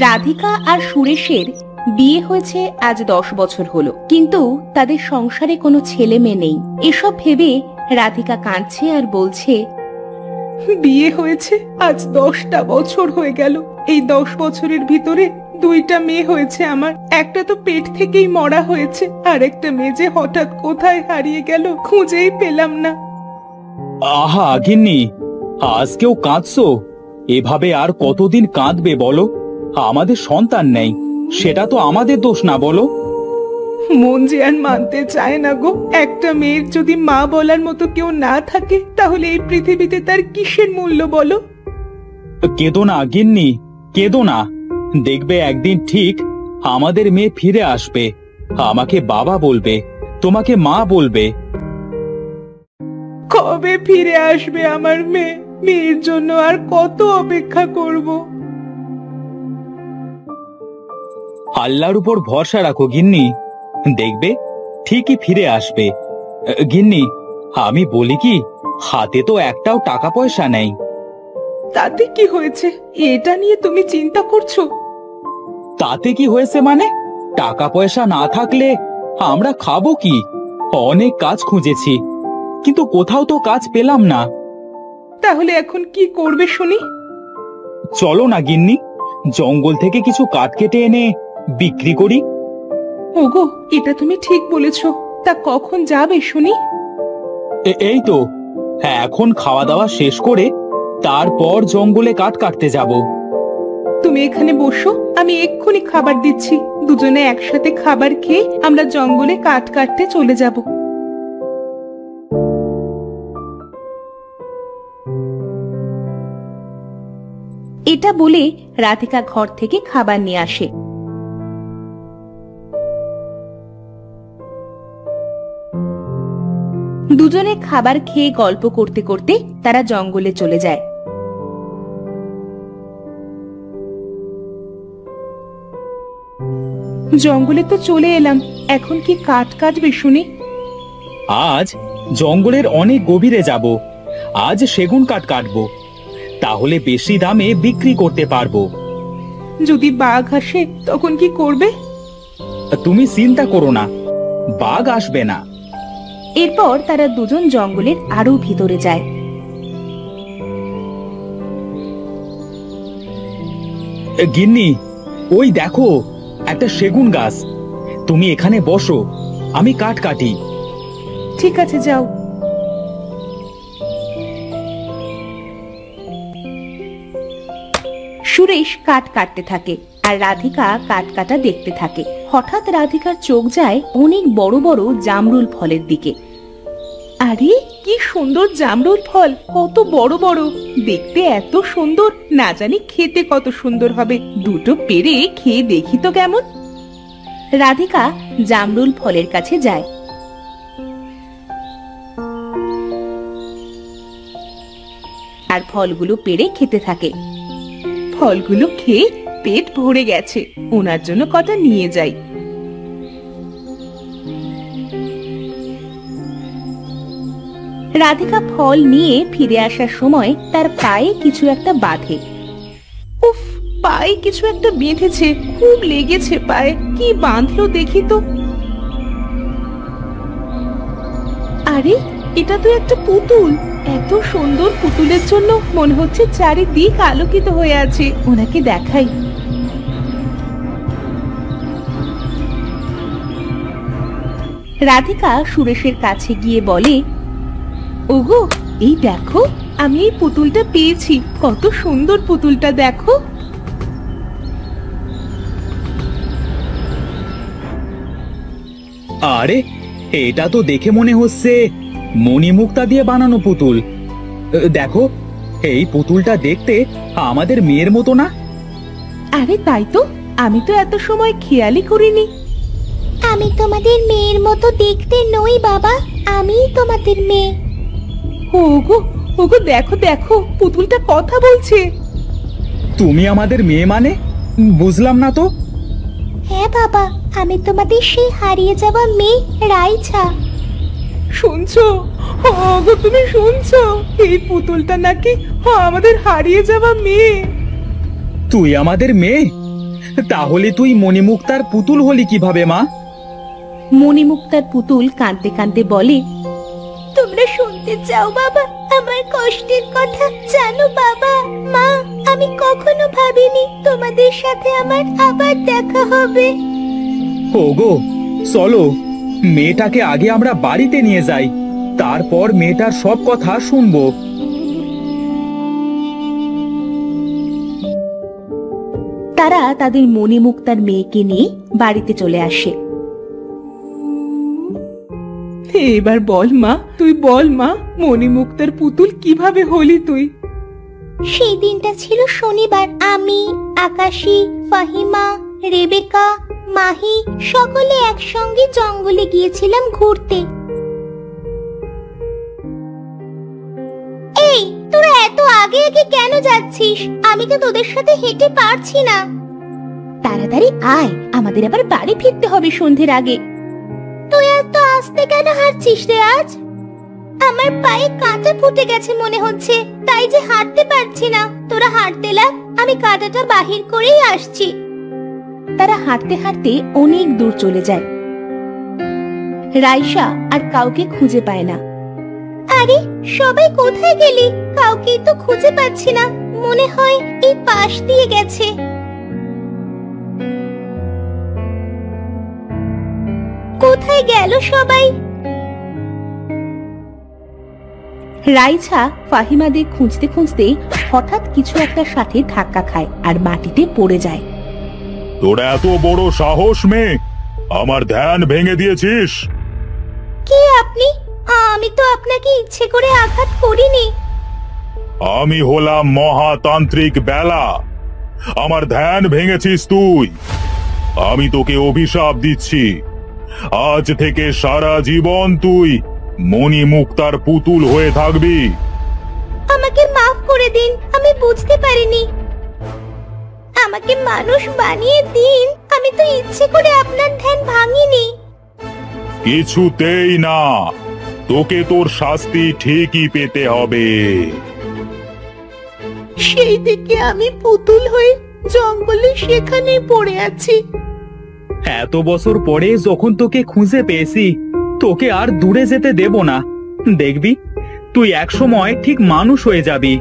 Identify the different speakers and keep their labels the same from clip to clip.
Speaker 1: রাধিকা আর সুরেশের বিয়ে হয়েছে আজ 10 বছর হলো, কিন্তু তাদের সংসারে কোনো ছেলে মেয়ে নেই। এসব ভেবে রাধিকা কাঁদছে আর বলছে,
Speaker 2: বিয়ে হয়েছে আজ 10টা বছর হয়ে গেল। এই 10 বছরের ভিতরে 2টা মেয়ে হয়েছে আমার। একটা তো পেট থেকেই মরা হয়েছে, আর একটা মেয়ে যে হঠাৎ কোথায় হারিয়ে গেল, খুঁজেই পেলাম না।
Speaker 3: আহা গিন্নি, আজকেও কাঁদছো? এভাবে আর কতদিন কাঁদবে বলো? আমাদের সন্তান নেই, সেটা তো আমাদের দোষ না বলো?
Speaker 2: মন যে আর মানতে চায় না গো। একটা মেয়ের যদি মা বলার মতো কেউ না থাকে, তাহলে এই পৃথিবীতে তার কিসের মূল্য বলো?
Speaker 3: কেঁদো না গিন্নি, কেঁদো না। দেখবে একদিন ঠিক আমাদের মেয়ে ফিরে আসবে, আমাকে বাবা বলবে, তোমাকে মা বলবে।
Speaker 2: কবে ফিরে আসবে আমার মেয়ে? মেয়ের জন্য আর কত অপেক্ষা করব?
Speaker 3: আল্লাহর উপর ভরসা রাখো গিন্নি, দেখবে ঠিকই ফিরে আসবে। গিন্নি, আমি বলি কি, হাতে তো একটাও টাকা পয়সা নেই।
Speaker 2: তাতে কি হয়েছে? এটা নিয়ে তুমি চিন্তা করছো?
Speaker 3: তাতে কি হয়েছে মানে? টাকা পয়সা না থাকলে আমরা খাবো কি? অনেক কাজ খুঁজেছি, কিন্তু কোথাও তো কাজ পেলাম না।
Speaker 2: তাহলে এখন কি করবে শুনি?
Speaker 3: চলো না গিন্নি, জঙ্গল থেকে কিছু কাঠ কেটে এনে বিক্রি করি।
Speaker 2: ওগো, এটা তুমি ঠিক বলেছো। তা কখন যাবে শুনি?
Speaker 3: এই তো এখন খাওয়া দাওয়া শেষ করে তারপর জঙ্গলে কাঠ কাটতে যাব।
Speaker 2: তুমি এখানে বসো, আমি এক্ষুনি খাবার দিচ্ছি। দুজনে একসাথে খাবার খেয়ে আমরা জঙ্গলে কাঠ কাটতে চলে যাব।
Speaker 1: এটা বলে রাধিকা ঘর থেকে খাবার নিয়ে আসে। দুজনে খাবার খেয়ে গল্প করতে করতে তারা জঙ্গলে চলে যায়।
Speaker 2: জঙ্গলে তো চলে এলাম, এখন কি কাঠ কাটবে শুনি?
Speaker 3: আজ জঙ্গলের অনেক গভীরে যাব, আজ সেগুন কাঠ কাটবো, তাহলে বেশি দামে বিক্রি করতে পারবো।
Speaker 2: যদি বাঘ আসে তখন কি করবে?
Speaker 3: তুমি চিন্তা করো না, বাঘ আসবে না।
Speaker 1: এরপর তারা দুজন জঙ্গলের আরো ভিতরে যায়।
Speaker 3: গিন্নি, ওই দেখো একটা সেগুন গাছ। তুমি এখানে বসো, আমি কাঠ কাটি।
Speaker 2: ঠিক আছে, যাও।
Speaker 1: সুরেশ কাঠ কাটতে থাকে আর রাধিকা কাঠ কাটা দেখতে থাকে। হঠাৎ রাধিকার চোখ যায় অনেক বড় বড় জামরুল ফলের দিকে।
Speaker 2: আরে কি সুন্দর জামরুল ফল, কত বড় বড়, দেখতে এত সুন্দর, না জানি খেতে কত সুন্দর হবে। দুটো পেরে খেয়ে দেখি তো কেমন।
Speaker 1: রাধিকা জামরুল ফলের কাছে যায়। আর ফলগুলো পেরে খেতে থাকে।
Speaker 2: ফলগুলো খেয়ে পেট ভরে গেছে, ওনার জন্য কটা নিয়ে যাই।
Speaker 1: রাধিকা ফল নিয়ে ফিরে আসার সময় তার পায়ে কিছু একটা বাঁধে।
Speaker 2: উফ, পায়ে কিছু একটা বেঁধেছে, খুব লেগেছে পায়ে। কি বাঁধলো দেখি তো। আরে, এটা তো একটা পুতুল। এত সুন্দর পুতুলের জন্য মনে হচ্ছে চারিদিক আলোকিত হয়ে আছে। ওনাকে দেখাই।
Speaker 1: রাধিকা সুরেশের কাছে গিয়ে বলে,
Speaker 2: ওগো, এই দেখো, আমি এই পুতুলটা পেয়েছি। কত সুন্দর পুতুলটা, দেখো।
Speaker 3: আরে, এটা তো দেখে মনে হচ্ছে মণিমুক্তা দিয়ে বানানো পুতুল। দেখো, এই পুতুলটা দেখতে আমাদের মেয়ের মতো না?
Speaker 2: আরে তাই তো, আমি তো এত সময় খেয়ালই করিনি।
Speaker 4: আমি তোমাদের মেয়ের মতো দেখতে নই বাবা, আমিই তোমাদের মেয়ে।
Speaker 2: ওগো, ওগো, দেখো দেখো, পুতুলটা কথা বলছে।
Speaker 3: তুমি আমাদের মেয়ে মানে? বুঝলাম না তো।
Speaker 4: হ্যাঁ বাবা, আমি তোমাদের সেই হারিয়ে যাওয়া মেয়ে রাইছা।
Speaker 2: শুনছো? ওগো তুমি শুনছো? এই পুতুলটা নাকি আমাদের হারিয়ে যাওয়া মেয়ে।
Speaker 3: তুই আমাদের মেয়ে? তাহলে তুই মণিমুক্তার পুতুল হলি কিভাবে মা?
Speaker 1: মণিমুক্তার পুতুল কাঁদতে কাঁদতে বলে,
Speaker 4: তোমরা শুনতে চাও বাবা আমার কষ্টের কথা? জানো বাবা, মা, আমি কখনো ভাবিনি তোমাদের সাথে আমার আবার দেখা হবে।
Speaker 3: ওগো চলো, মেয়েটাকে আগে আমরা বাড়িতে নিয়ে যাই, তারপর মেয়েটার সব কথা শুনবো।
Speaker 1: তারা তাদের মণিমুক্তার মেয়েকে নিয়ে বাড়িতে চলে আসে।
Speaker 2: এবার বল মা, তুই বল মা, মণিমুক্তার পুতুল কিভাবে হলি তুই?
Speaker 4: সেই দিনটা ছিল শনিবার। আমি, আকাশী, ফাহিমা, রেবেকা, মাহি সকলে একসঙ্গে জঙ্গলে গিয়েছিলাম ঘুরতে। এই তোরা এত আগে আগে কেন যাচ্ছিস? আমি তো তোদের সাথে হেঁটে পারছি না।
Speaker 1: তাড়াতাড়ি আয়, আমাদের আবার বাড়ি ফিরতে হবে সন্ধ্যের আগে।
Speaker 4: তুই এত আস্তে কেন হাঁটছিস রে আজ? আমার পায়ে কাঁটা ফুটে গেছে মনে হচ্ছে, তাই যে হাঁটতে পারছি না। তোরা হাঁটতে লাগ, আমি কাঁটাটা বাহির করেই আসছি।
Speaker 1: তারা হাঁটতে হাঁটতে অনেক দূর চলে যায়। রাইসা আর কাউকে খুঁজে পায় না।
Speaker 4: আরে সবাই কোথায় গেলি? কাউকেই তো খুঁজে পাচ্ছি না। মনে হয় এই পাশ দিয়ে গেছে। কোথায় গেল সবাই?
Speaker 1: রাইসা ফাহিমাদের খুঁজতে খুঁজতে হঠাৎ কিছু একটা সাথে ধাক্কা খায় আর মাটিতে পড়ে যায়।
Speaker 5: তোর এত বড় সাহস মেয়ে, আমার ধ্যান ভেঙে দিয়েছিস।
Speaker 4: কে আপনি? আমি তো আপনাকে ইচ্ছে করে আঘাত করিনি।
Speaker 5: আমি হলাম মহাতান্ত্রিক বেলা। আমার ধ্যান ভেঙেছিস তুই। আমি তোকে অভিশাপ দিচ্ছি, আজ থেকে সারা জীবন তুই মণিমুক্তার পুতুল হয়ে থাকবি।
Speaker 4: আমাকে মাফ করে দিন, আমি বুঝতে পারিনি। আমাকে মানুষ বানিয়ে দিন, আমি তো ইচ্ছে করে আপনার ধ্যান ভাঙিনি।
Speaker 5: কিছুতেই না, তোকে তোর শাস্তি ঠিকই পেতে হবে।
Speaker 2: সেই দিকে আমি পুতুল হয়ে জঙ্গলে সেখানেই পড়ে আছি।
Speaker 3: এত বছর পরে যখন তোকে খুঁজে পেয়েছি, তোকে আর দূরে যেতে দেব না। দেখবি তুই একসময় ঠিক মানুষ হয়ে যাবি।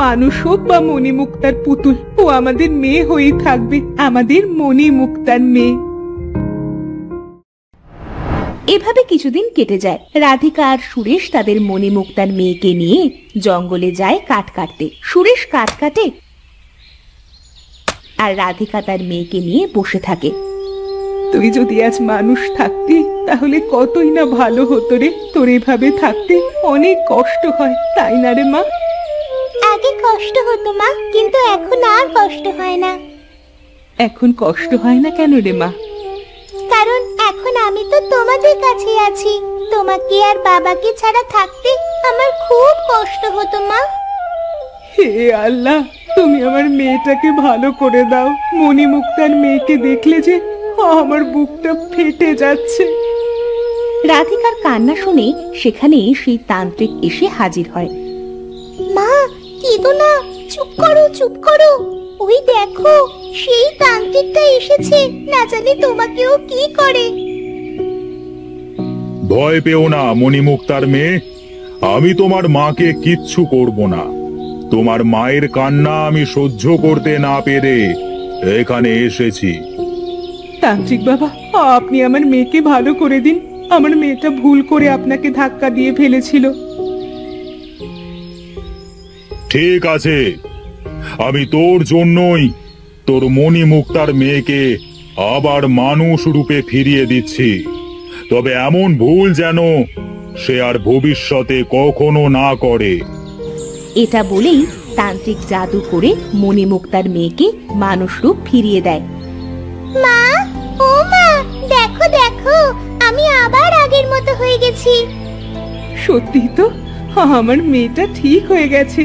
Speaker 2: মানুষ হোক বা মণিমুক্তার পুতুল, ও আমাদের মেয়ে হয়ে থাকবে, আমাদের মণিমুক্তার মেয়ে।
Speaker 1: এভাবে কিছুদিন কেটে যায়। রাধিকা আর সুরেশ তাদের মণিমুক্তার মেয়েকে নিয়ে জঙ্গলে যায় কাঠ কাটতে। সুরেশ কাঠ কাটে আর রাধিকা তার মেয়েকে নিয়ে বসে থাকে।
Speaker 2: তুই যদি আজ মানুষ থাকতি তাহলে কতই না ভালো হতো রে। তোর এভাবে থাকতে অনেক কষ্ট হয়, তাই না রে মা?
Speaker 4: আগে কষ্ট হতো মা, কিন্তু এখন আর কষ্ট হয় না।
Speaker 2: এখন কষ্ট হয় না কেন রে মা?
Speaker 4: কারণ এখন আমি তো তোমাদের কাছে আছি। তোমাকে আর বাবাকে ছাড়া থাকতে আমার খুব কষ্ট হতো মা।
Speaker 2: হে আল্লাহ, তুমি আমার মেয়েটাকে ভালো করে দাও। মণিমুক্তার মেয়েকে দেখলে যে আমার বুকটা ফেটে যাচ্ছে।
Speaker 1: রাধিকার কান্না শুনে সেখানে সেই তান্ত্রিক এসে হাজির হয়।
Speaker 4: মা, কেঁদো না, চুপ করো, চুপ করো। ওই দেখো, সেই তান্ত্রিকটা এসেছে, না জানি তোমাকেও কি করে।
Speaker 5: ভয় পেও না মণিমুক্তার মেয়ে, আমি তোমার মাকে কিচ্ছু করব না। তোমার মায়ের কান্না আমি সহ্য করতে না পেরে এখানে এসেছি।
Speaker 2: তান্ত্রিক বাবা, আপনি আমার মেয়েকে ভালো করে দিন। আমার মেয়েটা ভুল করে আপনাকে ধাক্কা দিয়ে ফেলেছিল।
Speaker 5: ঠিক আছে, আমি তোর জন্যই তোর মণিমুক্তার মেয়েকে আবার মানুষ রূপে ফিরিয়ে দিচ্ছি। তবে এমন ভুল যেন সে আর ভবিষ্যতে কখনো না করে।
Speaker 1: এটা বলেই তান্ত্রিক জাদু করে মণিমুক্তার মেয়েকে মানুষ রূপ ফিরিয়ে দেয়।
Speaker 4: মা, ও মা, দেখো দেখো, আমি আবার আগের মতো হয়ে গেছি।
Speaker 2: সত্যি তো, আমার মেয়েটা ঠিক হয়ে গেছে।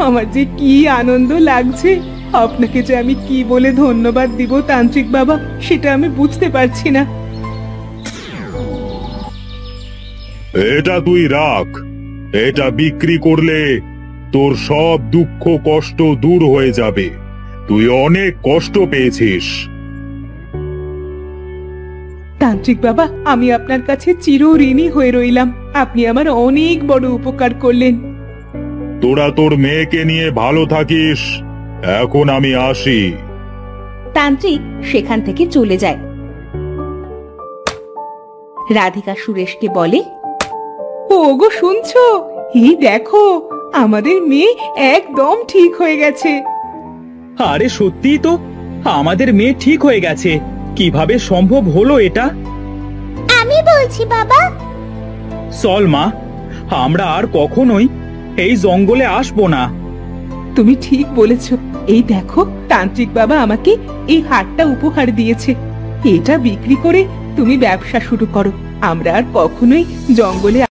Speaker 2: আমার যে কি আনন্দ লাগছে। আপনাকে যে আমি কি বলে ধন্যবাদ দিব তান্ত্রিক বাবা, সেটা আমি বুঝতে পারছি না।
Speaker 5: এটা তুই রাখ। এটা বিক্রি করলে তোর সব দুঃখ কষ্ট দূর হয়ে যাবে। তুই অনেক কষ্ট পেয়েছিস।
Speaker 2: তান্ত্রিক বাবা, আমি আপনার কাছে চিরঋণী হয়ে রইলাম। আপনি আমার অনেক বড় উপকার করলেন।
Speaker 5: তোরা তোর মেয়েকে নিয়ে ভালো থাকিস। এখন আমি আসি।
Speaker 1: তান্ত্রিক সেখান থেকে চলে যায়। রাধিকা সুরেশকে বলে,
Speaker 2: ওগো শুনছো? এই দেখো, আমাদের মেয়ে একদম ঠিক হয়ে গেছে।
Speaker 3: আরে সত্যিই তো, আমাদের মেয়ে ঠিক হয়ে গেছে। কিভাবে সম্ভব হলো এটা?
Speaker 4: আমি বলছি বাবা।
Speaker 3: চল মা, আমরা আর কখনোই এই জঙ্গলে আসবো না।
Speaker 2: তুমি ঠিক বলেছ। এই দেখো, তান্ত্রিক বাবা আমাকে এই হারটা উপহার দিয়েছে। এটা বিক্রি করে তুমি ব্যবসা শুরু করো। আমরা আর কখনোই জঙ্গলে